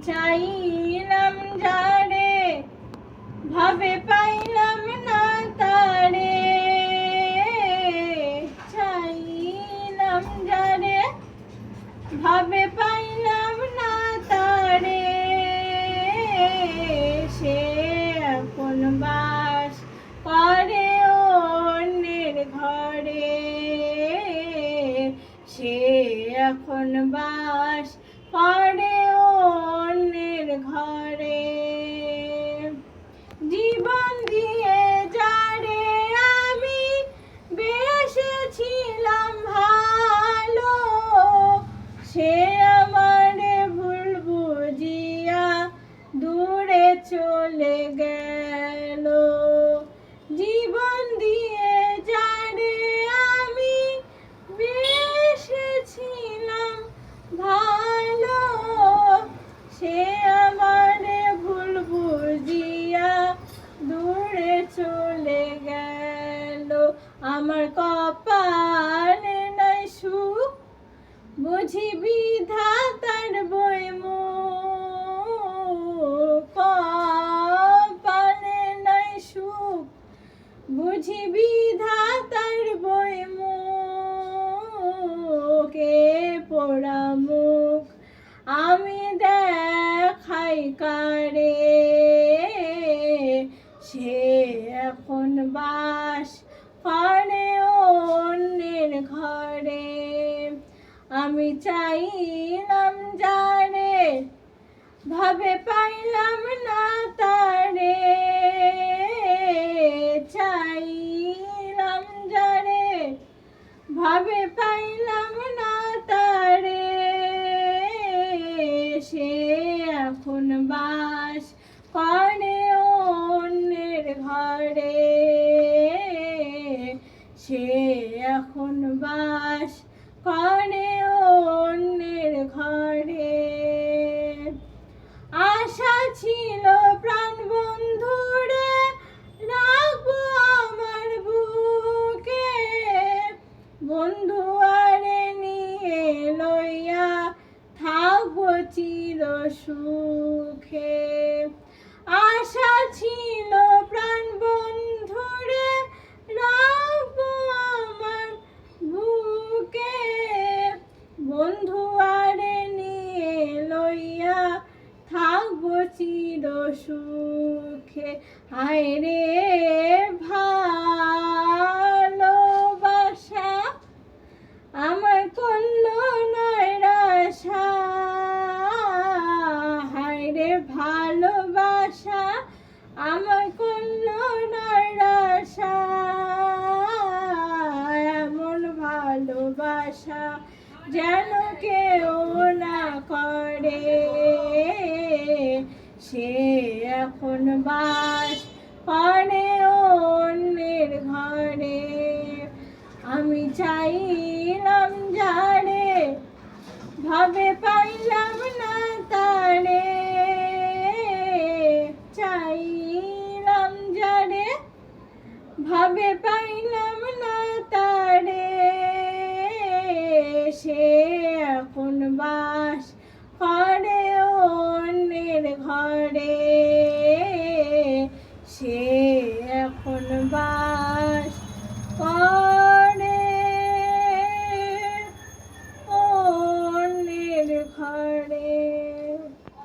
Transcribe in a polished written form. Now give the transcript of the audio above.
চাইলাম যারে ভাবে পাইলাম না তারে, চাইলাম যারে ভাবে পাইলাম না তারে, সে এখন বাস করে অন্যের ঘরে, সে এখন বাস করে অন্যের ঘরে। জীবন দিয়ে যারে আমি বেসেছিলাম ভালো, সে আমারে ভুল বুঝিয়া দূরে চলে গেল। জীবন দিয়ে যারে আমি বেসেছিলাম ভালো, সে আমারে ভুল বুঝিয়া দূরে চলে গেল। আমার কপালে নাই সুখ বুঝি বিধাতার বইমুখ, কপালে নাই সুখ বুঝি বিধাতার বইমুখ, এ পোড়া মুখ আমি দেখাই কারে, সে এখন বাস করে অন্যের ঘরে। আমি চাইলাম যারে ভাবে পাইলাম না তারে, চাইলাম যারে ভাবে পাইলাম না তারে, সে এখন বাস করে অন্যের ঘরে, সে এখন বাস করে অন্যের ঘরে। আশা ছিল প্রাণ বন্ধুরে রাখবো আমার বুকে, বন্ধু আরে নিয়ে লইয়া থাকবো চির সুখে। আশা ছিল প্রাণ বন্ধুরে রাখবো আমার বুকে, বন্ধু আরে নিয়ে লইয়া থাকবো চির সুখে। হায় রে ভালোবাসা আমার করলো নৈরাশা, হায় রে ভালোবাসা আমার করলো নৈরাশা, এমন ভালোবাসা যেন কেউ না করে, সে এখন বাস করে অন্যের ঘরে। আমি চাইলাম যারে ভাবে পাই